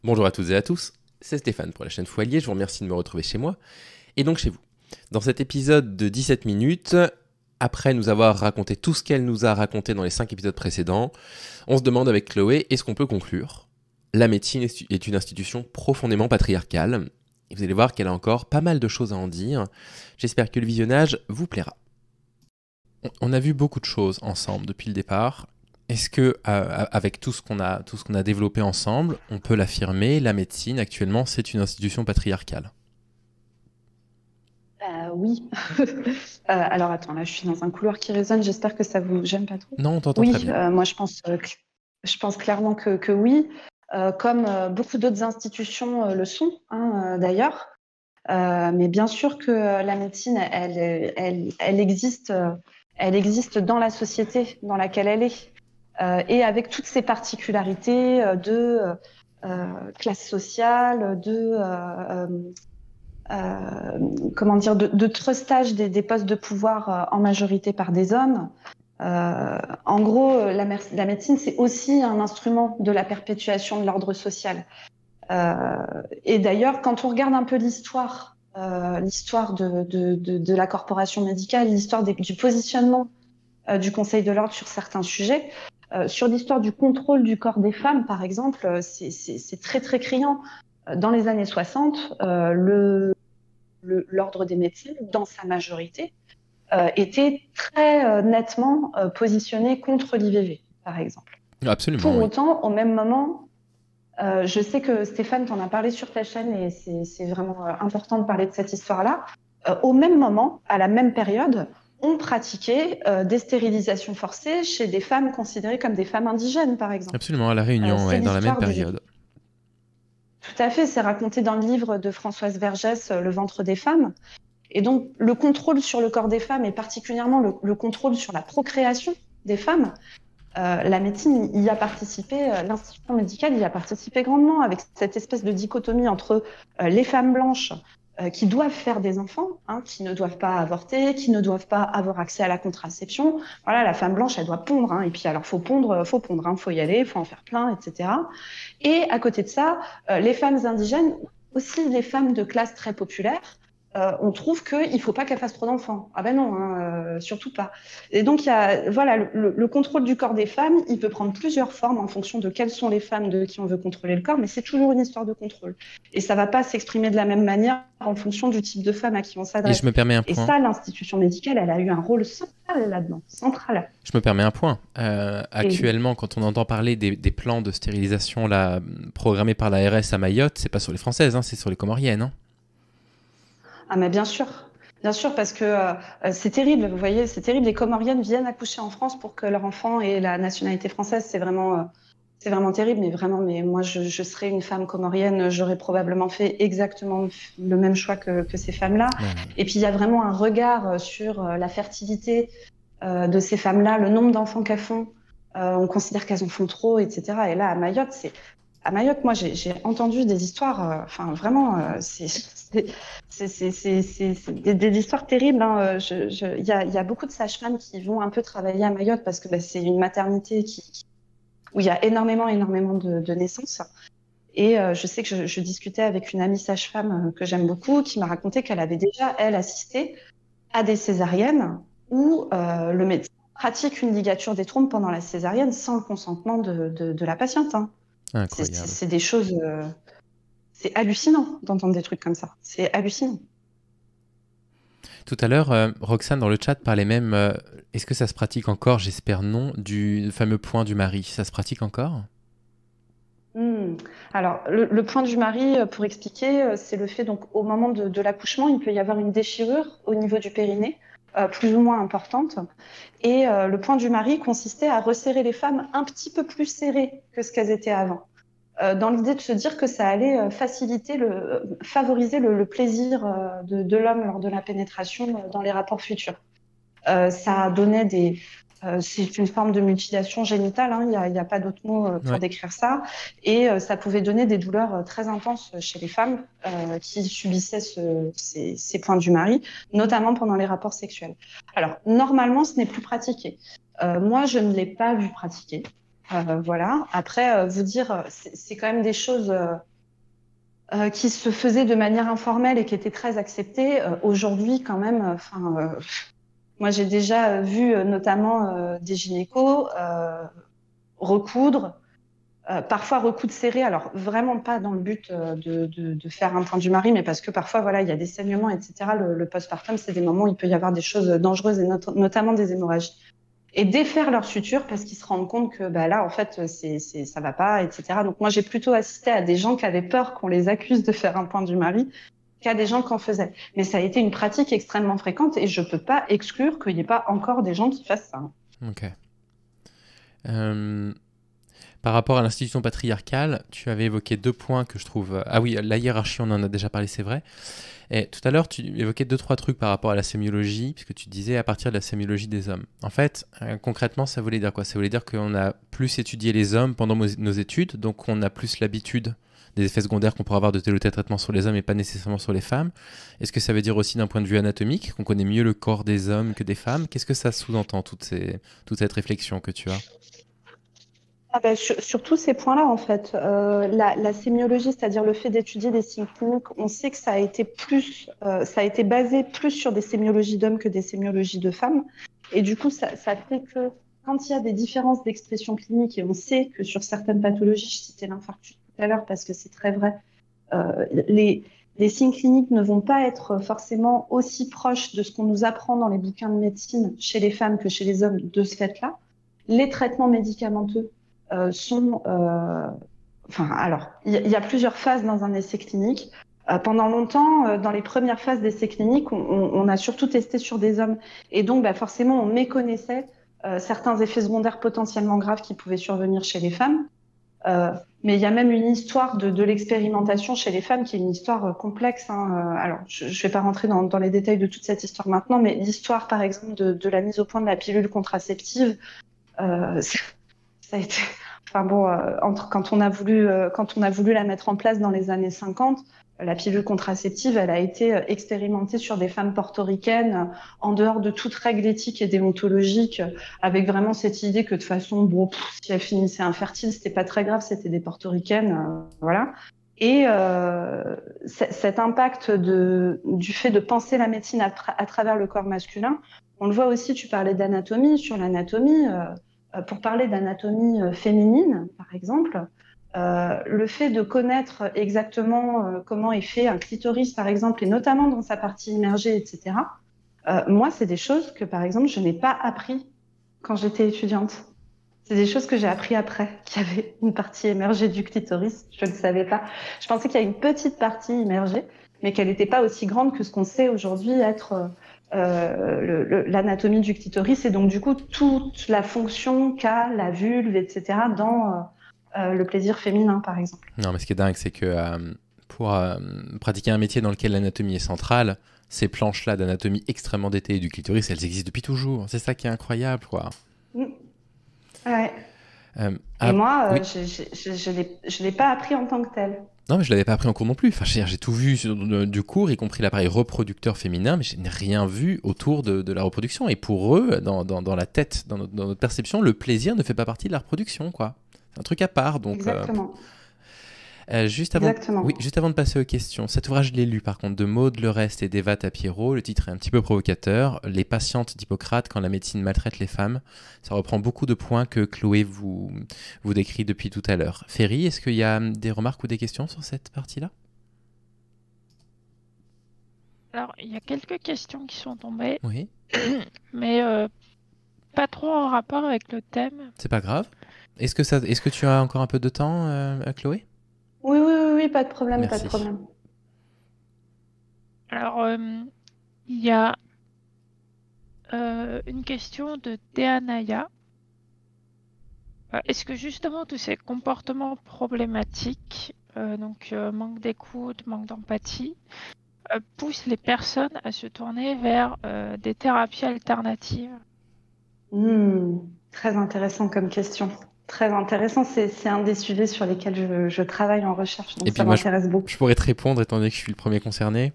Bonjour à toutes et à tous, c'est Stéphane pour la chaîne Foilier, je vous remercie de me retrouver chez moi, et donc chez vous. Dans cet épisode de 17 minutes, après nous avoir raconté tout ce qu'elle nous a raconté dans les 5 épisodes précédents, on se demande avec Chloé, est-ce qu'on peut conclure? La médecine est une institution profondément patriarcale, et vous allez voir qu'elle a encore pas mal de choses à en dire. J'espère que le visionnage vous plaira. On a vu beaucoup de choses ensemble depuis le départ. Est-ce que, avec tout ce qu'on a développé ensemble, on peut l'affirmer, la médecine actuellement, c'est une institution patriarcale? Oui. Alors attends, là je suis dans un couloir qui résonne, j'espère que ça vous gêne pas trop. Non, on t'entend très Oui, bien. moi je pense clairement que oui, comme beaucoup d'autres institutions le sont, hein, d'ailleurs. Mais bien sûr que la médecine, elle existe dans la société dans laquelle elle est, et avec toutes ses particularités de classe sociale, comment dire, de trustage des postes de pouvoir en majorité par des hommes. En gros, la médecine, c'est aussi un instrument de la perpétuation de l'ordre social. Et d'ailleurs, quand on regarde un peu l'histoire de la corporation médicale, l'histoire du positionnement du Conseil de l'ordre sur certains sujets, sur l'histoire du contrôle du corps des femmes, par exemple, c'est très très criant. Dans les années 60, l'ordre des médecins, dans sa majorité, était très nettement positionné contre l'IVG, par exemple. Pour Absolument, oui. autant, au même moment, je sais que Stéphane t'en a parlé sur ta chaîne et c'est vraiment important de parler de cette histoire-là. Au même moment, à la même période, on pratiquait des stérilisations forcées chez des femmes considérées comme des femmes indigènes, par exemple. Absolument, à La Réunion, C'est ouais, dans la même l'histoire période. Tout à fait, c'est raconté dans le livre de Françoise Vergès, Le ventre des femmes. Et donc, le contrôle sur le corps des femmes et particulièrement le contrôle sur la procréation des femmes, la médecine y a participé, l'institution médicale y a participé grandement avec cette espèce de dichotomie entre les femmes blanches qui doivent faire des enfants, hein, qui ne doivent pas avorter, qui ne doivent pas avoir accès à la contraception. Voilà, la femme blanche, elle doit pondre, hein, et puis alors faut pondre, hein, faut y aller, faut en faire plein, etc. Et à côté de ça, les femmes indigènes, aussi les femmes de classe très populaire, on trouve qu'il ne faut pas qu'elles fassent trop d'enfants. Ah ben non, hein, surtout pas. Et donc, voilà, le contrôle du corps des femmes, il peut prendre plusieurs formes en fonction de quelles sont les femmes de qui on veut contrôler le corps, mais c'est toujours une histoire de contrôle. Et ça ne va pas s'exprimer de la même manière en fonction du type de femme à qui on Et je s'adresse. me permets un Et point. ça, l'institution médicale, elle a eu un rôle central là-dedans, central. Je me permets un point. Et, Actuellement, quand on entend parler des plans de stérilisation là, programmés par la l'ARS à Mayotte, c'est pas sur les Françaises, hein, c'est sur les Comoriennes. Hein. ah, mais bien sûr. Bien sûr, parce que c'est terrible, vous voyez, c'est terrible. Les Comoriennes viennent accoucher en France pour que leur enfant ait la nationalité française. C'est vraiment terrible, mais vraiment, mais moi, je serais une femme comorienne, j'aurais probablement fait exactement le même choix que ces femmes-là. Ouais. Et puis, il y a vraiment un regard sur la fertilité de ces femmes-là, le nombre d'enfants qu'elles font. On considère qu'elles en font trop, etc. Et là, à Mayotte, moi, j'ai entendu des histoires, enfin, vraiment, c'est des histoires terribles. Hein. Il y a beaucoup de sages-femmes qui vont un peu travailler à Mayotte parce que bah, c'est une maternité où il y a énormément de naissances. Et je sais que je discutais avec une amie sage-femme que j'aime beaucoup, qui m'a raconté qu'elle avait déjà, elle, assisté à des césariennes où le médecin pratique une ligature des trompes pendant la césarienne sans le consentement de la patiente. Hein. Incroyable. C'est des choses, c'est hallucinant d'entendre des trucs comme ça. C'est hallucinant. Tout à l'heure, Roxane dans le chat parlait même, est-ce que ça se pratique encore? J'espère non, du fameux point du mari. Ça se pratique encore? Hmm. Alors, le point du mari, pour expliquer, c'est le fait, donc, au moment de l'accouchement, il peut y avoir une déchirure au niveau du périnée, plus ou moins importante. Et le point du mari consistait à resserrer les femmes un petit peu plus serrées que ce qu'elles étaient avant, dans l'idée de se dire que ça allait favoriser le plaisir de l'homme lors de la pénétration dans les rapports futurs. Ça donnait c'est une forme de mutilation génitale, hein, il y a pas d'autre mot pour Ouais. décrire ça, et ça pouvait donner des douleurs très intenses chez les femmes qui subissaient ces points du mari, notamment pendant les rapports sexuels. Alors, normalement, ce n'est plus pratiqué. Moi, je ne l'ai pas vu pratiquer. Voilà. Après, vous dire, c'est quand même des choses. qui se faisait de manière informelle et qui était très acceptée, aujourd'hui quand même, moi j'ai déjà vu notamment des gynécos recoudre, parfois recoudre serré, alors vraiment pas dans le but de faire un point du mari, mais parce que parfois voilà, il y a des saignements, etc. Le postpartum, c'est des moments où il peut y avoir des choses dangereuses et notamment des hémorragies. Et défaire leur suture parce qu'ils se rendent compte que bah, là, en fait, ça va pas, etc. Donc moi, j'ai plutôt assisté à des gens qui avaient peur qu'on les accuse de faire un point du mari qu'à des gens qui en faisaient. Mais ça a été une pratique extrêmement fréquente et je peux pas exclure qu'il n'y ait pas encore des gens qui fassent ça. Ok. Par rapport à l'institution patriarcale, tu avais évoqué 2 points que je trouve... Ah oui, la hiérarchie, on en a déjà parlé, c'est vrai. Et tout à l'heure, tu évoquais 2-3 trucs par rapport à la sémiologie, puisque tu disais à partir de la sémiologie des hommes. En fait, concrètement, ça voulait dire quoi? Ça voulait dire qu'on a plus étudié les hommes pendant nos études, donc on a plus l'habitude des effets secondaires qu'on pourrait avoir de tel ou tel traitement sur les hommes et pas nécessairement sur les femmes. Est-ce que ça veut dire aussi d'un point de vue anatomique, qu'on connaît mieux le corps des hommes que des femmes? Qu'est-ce que ça sous-entend, toute cette réflexion que tu as? Ah ben, sur tous ces points-là, en fait, la sémiologie, c'est-à-dire le fait d'étudier des signes cliniques, on sait que ça a été basé plus sur des sémiologies d'hommes que des sémiologies de femmes. Et du coup, ça fait que quand il y a des différences d'expression clinique, et on sait que sur certaines pathologies, je citais l'infarctus tout à l'heure parce que c'est très vrai, euh, les, les signes cliniques ne vont pas être forcément aussi proches de ce qu'on nous apprend dans les bouquins de médecine chez les femmes que chez les hommes de ce fait-là. Les traitements médicamenteux sont... alors, il y a plusieurs phases dans un essai clinique. Pendant longtemps, dans les premières phases d'essais cliniques, on a surtout testé sur des hommes. Et donc, bah, forcément, on méconnaissait certains effets secondaires potentiellement graves qui pouvaient survenir chez les femmes. Mais il y a même une histoire de l'expérimentation chez les femmes qui est une histoire complexe, hein. Alors, je ne vais pas rentrer dans les détails de toute cette histoire maintenant, mais l'histoire, par exemple, de la mise au point de la pilule contraceptive, ça a été... Enfin bon, quand on a voulu la mettre en place dans les années 50, la pilule contraceptive, elle a été expérimentée sur des femmes portoricaines en dehors de toute règle éthique et déontologique, avec vraiment cette idée que de toute façon, bon, si elles finissaient infertiles, c'était pas très grave, c'était des portoricaines, voilà. Et cet impact du fait de penser la médecine à travers le corps masculin, on le voit aussi, tu parlais d'anatomie, sur l'anatomie. Pour parler d'anatomie féminine, par exemple, le fait de connaître exactement comment est fait un clitoris, par exemple, et notamment dans sa partie immergée, etc., moi, c'est des choses que, par exemple, je n'ai pas appris quand j'étais étudiante. C'est des choses que j'ai appris après, qu'il y avait une partie immergée du clitoris. Je ne le savais pas. Je pensais qu'il y a une petite partie immergée, mais qu'elle n'était pas aussi grande que ce qu'on sait aujourd'hui être l'anatomie du clitoris et donc du coup toute la fonction qu'a la vulve, etc. dans le plaisir féminin, par exemple. Non, mais ce qui est dingue, c'est que pour pratiquer un métier dans lequel l'anatomie est centrale, ces planches-là d'anatomie extrêmement détaillées du clitoris, elles existent depuis toujours. C'est ça qui est incroyable, quoi. Ouais. Et moi, oui. je l'ai pas appris en tant que tel. Non, mais je l'avais pas appris en cours non plus. Enfin, j'ai tout vu du cours, y compris l'appareil reproducteur féminin, mais je n'ai rien vu autour de la reproduction. Et pour eux, dans la tête, dans notre perception, le plaisir ne fait pas partie de la reproduction, quoi. C'est un truc à part. Donc, exactement. Juste avant de passer aux questions, cet ouvrage, je l'ai lu par contre, de Maud Lerest et d'Eva Tapiro. Le titre est un petit peu provocateur. Les patientes d'Hippocrate quand la médecine maltraite les femmes. Ça reprend beaucoup de points que Chloé vous décrit depuis tout à l'heure. Ferry, est-ce qu'il y a des remarques ou des questions sur cette partie-là? Alors, il y a quelques questions qui sont tombées. Oui. Mais pas trop en rapport avec le thème. C'est pas grave. Est-ce que tu as encore un peu de temps, Chloé? Oui, pas de problème, Merci. pas de problème. Alors, il y a une question de Deanaya. Est-ce que justement tous ces comportements problématiques, manque d'écoute, manque d'empathie, poussent les personnes à se tourner vers des thérapies alternatives? Très intéressant comme question. Très intéressant, c'est un des sujets sur lesquels je travaille en recherche, donc ça m'intéresse beaucoup. Je pourrais te répondre étant donné que je suis le premier concerné.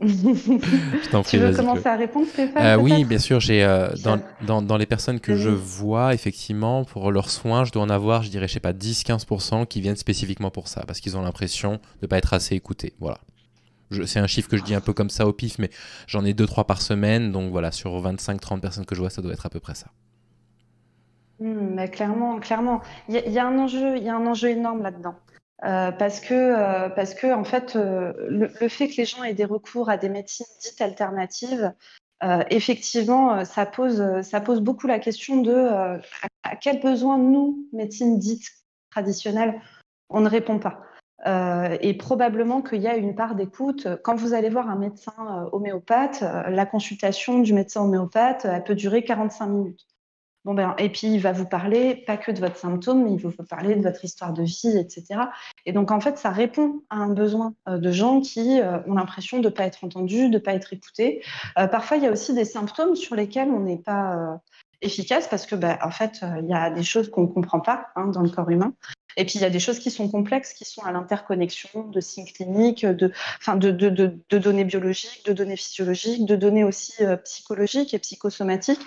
Je t'en Tu prie, veux vas-y, Chloé. commencer à répondre, Stéphane, Oui, peut-être? bien sûr, j'ai Ça- dans les personnes que je Vas-y. vois, effectivement, pour leurs soins, je dois en avoir, je dirais, je sais pas, 10-15% qui viennent spécifiquement pour ça, parce qu'ils ont l'impression de ne pas être assez écoutés. Voilà. C'est un chiffre que je dis un peu comme ça au pif, mais j'en ai 2-3 par semaine, donc voilà, sur 25-30 personnes que je vois, ça doit être à peu près ça. Mais clairement, clairement, il y a un enjeu, il y a un enjeu énorme là-dedans. Parce que en fait, le fait que les gens aient des recours à des médecines dites alternatives, effectivement, ça pose beaucoup la question de à quels besoins nous, médecine dite traditionnelle, on ne répond pas. Et probablement qu'il y a une part d'écoute. Quand vous allez voir un médecin homéopathe, la consultation du médecin homéopathe, elle peut durer 45 minutes. Bon ben, et puis, il va vous parler pas que de votre symptôme, mais il va vous parler de votre histoire de vie, etc. Et donc, en fait, ça répond à un besoin de gens qui ont l'impression de ne pas être entendus, de ne pas être écoutés. Parfois, il y a aussi des symptômes sur lesquels on n'est pas efficace parce que, ben, en fait, il y a des choses qu'on ne comprend pas dans le corps humain. Et puis, il y a des choses qui sont complexes, qui sont à l'interconnexion de signes cliniques, de données biologiques, de données physiologiques, de données aussi psychologiques et psychosomatiques.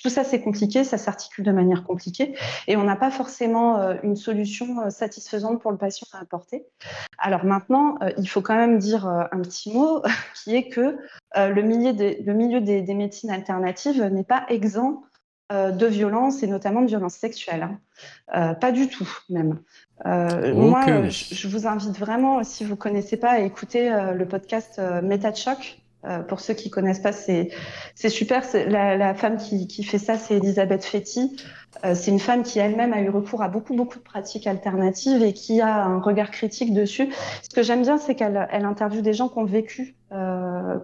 Tout ça, c'est compliqué, ça s'articule de manière compliquée et on n'a pas forcément une solution satisfaisante pour le patient à apporter. Alors maintenant, il faut quand même dire un petit mot qui est que le milieu des médecines alternatives n'est pas exempt de violence et notamment de violence sexuelle. Pas du tout, même. Oh que Moi, oui. je vous invite vraiment, si vous ne connaissez pas, à écouter le podcast Méta de choc. Pour ceux qui ne connaissent pas, c'est super. La femme qui fait ça, c'est Elisabeth Fetty. C'est une femme qui elle-même a eu recours à beaucoup de pratiques alternatives et qui a un regard critique dessus. Ce que j'aime bien, c'est qu'elle interviewe des gens qui ont vécu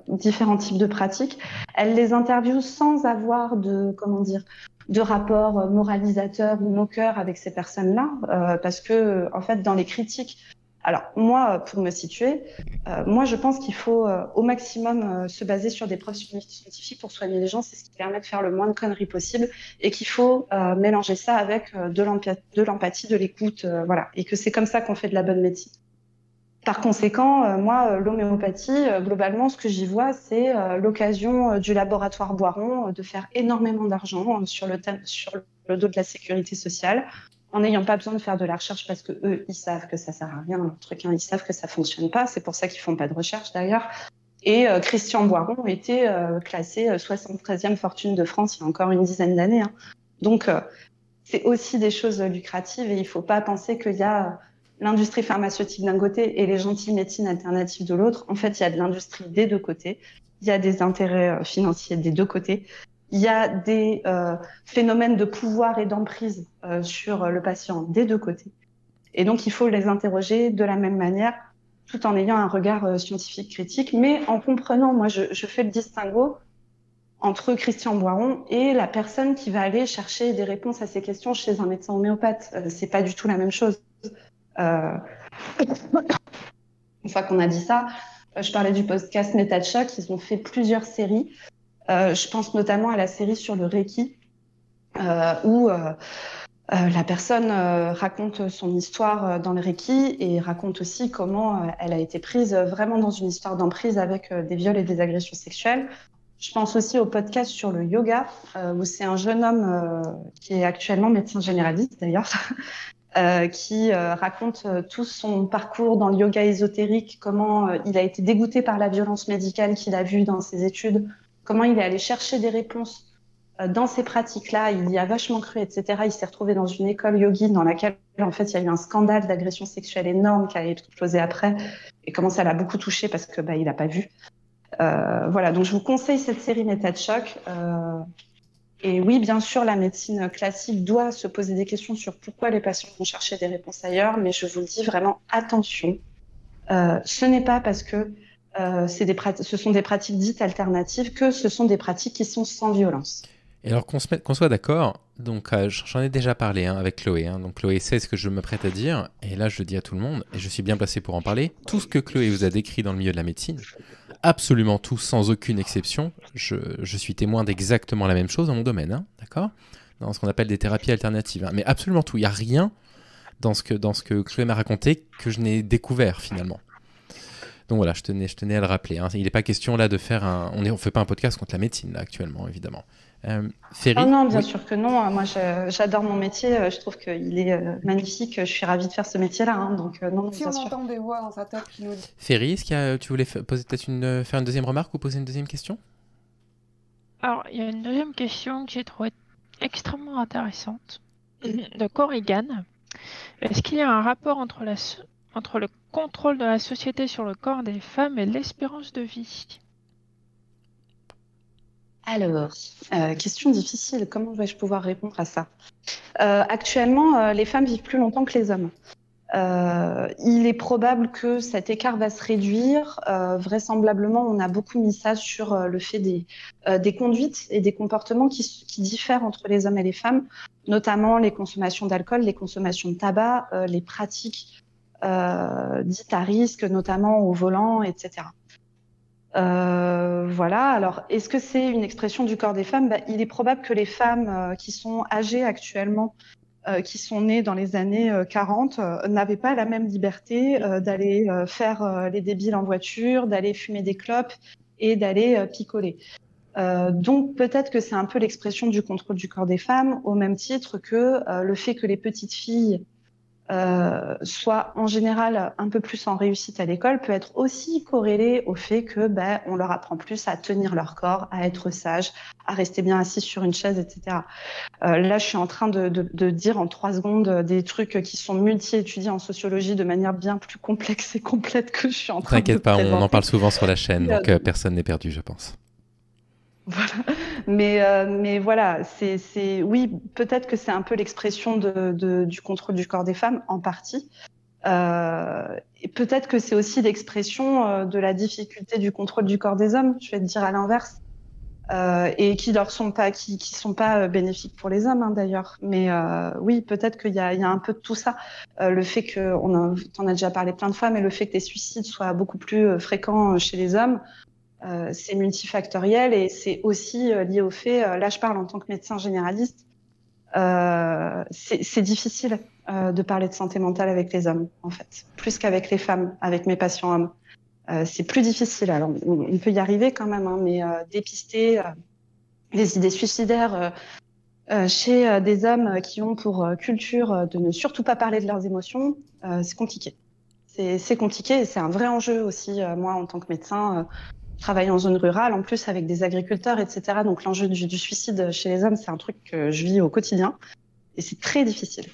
différents types de pratiques. Elle les interviewe sans avoir de rapport moralisateur ou moqueur avec ces personnes-là, parce que en fait, dans les critiques. Alors moi, pour me situer, moi je pense qu'il faut au maximum se baser sur des preuves scientifiques pour soigner les gens. C'est ce qui permet de faire le moins de conneries possible et qu'il faut mélanger ça avec de l'empathie, de l'écoute, voilà. Et que c'est comme ça qu'on fait de la bonne médecine. Par conséquent, moi, l'homéopathie, globalement, ce que j'y vois, c'est l'occasion du laboratoire Boiron de faire énormément d'argent sur le dos de la sécurité sociale, en n'ayant pas besoin de faire de la recherche parce que eux, ils savent que ça sert à rien, leur truc, ils savent que ça fonctionne pas. C'est pour ça qu'ils font pas de recherche d'ailleurs. Et Christian Boiron était classé 73e fortune de France il y a encore une dizaine d'années. Donc, c'est aussi des choses lucratives et il ne faut pas penser qu'il y a l'industrie pharmaceutique d'un côté et les gentilles médecines alternatives de l'autre. En fait, il y a de l'industrie des deux côtés. Il y a des intérêts financiers des deux côtés. Il y a des phénomènes de pouvoir et d'emprise sur le patient des deux côtés. Et donc, il faut les interroger de la même manière, tout en ayant un regard scientifique critique, mais en comprenant, moi, je fais le distinguo entre Christian Boiron et la personne qui va aller chercher des réponses à ces questions chez un médecin homéopathe. C'est pas du tout la même chose. Euh, une fois qu'on a dit ça, je parlais du podcast Méta de choc. Ils ont fait plusieurs séries. Je pense notamment à la série sur le Reiki, où la personne raconte son histoire dans le Reiki et raconte aussi comment elle a été prise vraiment dans une histoire d'emprise avec des viols et des agressions sexuelles. Je pense aussi au podcast sur le yoga, où c'est un jeune homme qui est actuellement médecin généraliste d'ailleurs, qui raconte tout son parcours dans le yoga ésotérique, comment il a été dégoûté par la violence médicale qu'il a vue dans ses études, comment il est allé chercher des réponses dans ces pratiques-là, il y a vachement cru, etc. Il s'est retrouvé dans une école yogi dans laquelle, en fait, il y a eu un scandale d'agression sexuelle énorme qui a explosé après, et comment ça l'a beaucoup touché parce que il n'a pas vu. Voilà, donc je vous conseille cette série Méta de choc. Et oui, bien sûr, la médecine classique doit se poser des questions sur pourquoi les patients vont chercher des réponses ailleurs, mais je vous le dis vraiment, attention. Ce n'est pas parce que ce sont des pratiques dites alternatives que ce sont des pratiques qui sont sans violence. Et alors qu'on soit d'accord, donc j'en ai déjà parlé avec Chloé, donc Chloé sait ce que je m'apprête à dire, et là je le dis à tout le monde, et je suis bien placé pour en parler, tout ce que Chloé vous a décrit dans le milieu de la médecine, absolument tout, sans aucune exception, je suis témoin d'exactement la même chose dans mon domaine, d'accord ? Dans ce qu'on appelle des thérapies alternatives, mais absolument tout, il n'y a rien dans ce que Chloé m'a raconté que je n'ai découvert finalement. Donc voilà, je tenais à le rappeler. Hein. Il n'est pas question là de faire on fait pas un podcast contre la médecine là actuellement, évidemment. Ferry. Oh non, bien sûr que non. Moi, j'adore mon métier. Je trouve qu'il est magnifique. Je suis ravie de faire ce métier-là. Hein. Donc non, Si bien on sûr. entend des voix dans sa tête qui nous... Ferry, est-ce que tu voulais poser peut-être faire une deuxième remarque ou poser une deuxième question? Alors, il y a une deuxième question que j'ai trouvée extrêmement intéressante de Corrigan. Est-ce qu'il y a un rapport entre le contrôle de la société sur le corps des femmes et l'espérance de vie? Alors, question difficile. Comment vais-je pouvoir répondre à ça? Actuellement, les femmes vivent plus longtemps que les hommes. Il est probable que cet écart va se réduire. Vraisemblablement, on a beaucoup mis ça sur le fait des conduites et des comportements qui diffèrent entre les hommes et les femmes, notamment les consommations d'alcool, les consommations de tabac, les pratiques dites à risque, notamment au volant, etc. Voilà. Alors, est-ce que c'est une expression du corps des femmes? Il est probable que les femmes qui sont âgées actuellement, qui sont nées dans les années 40, n'avaient pas la même liberté d'aller faire les débiles en voiture, d'aller fumer des clopes et d'aller picoler. Donc peut-être que c'est un peu l'expression du contrôle du corps des femmes, au même titre que le fait que les petites filles soient en général un peu plus en réussite à l'école peut être aussi corrélé au fait que on leur apprend plus à tenir leur corps, à être sage, à rester bien assis sur une chaise, etc. Là, je suis en train de dire en 3 secondes des trucs qui sont multi-étudiés en sociologie de manière bien plus complexe et complète que je suis en train de T'inquiète pas, présenter. on en parle souvent sur la chaîne, donc personne n'est perdu, je pense. Voilà. Mais voilà, oui, peut-être que c'est un peu l'expression du contrôle du corps des femmes, en partie. Et peut-être que c'est aussi l'expression de la difficulté du contrôle du corps des hommes, je vais te dire à l'inverse, et qui sont pas bénéfiques pour les hommes, hein, d'ailleurs. Mais oui, peut-être qu'il y a un peu de tout ça. Le fait que, t'en as déjà parlé plein de fois, mais le fait que les suicides soient beaucoup plus fréquents chez les hommes, c'est multifactoriel et c'est aussi lié au fait, là je parle en tant que médecin généraliste, c'est difficile de parler de santé mentale avec les hommes, en fait, plus qu'avec les femmes, avec mes patients hommes. C'est plus difficile. Alors, on peut y arriver quand même, hein, mais dépister les idées suicidaires chez des hommes qui ont pour culture de ne surtout pas parler de leurs émotions, c'est compliqué. C'est compliqué et c'est un vrai enjeu aussi, moi, en tant que médecin. Je travaille en zone rurale, en plus avec des agriculteurs, etc. Donc l'enjeu du suicide chez les hommes, c'est un truc que je vis au quotidien et c'est très difficile.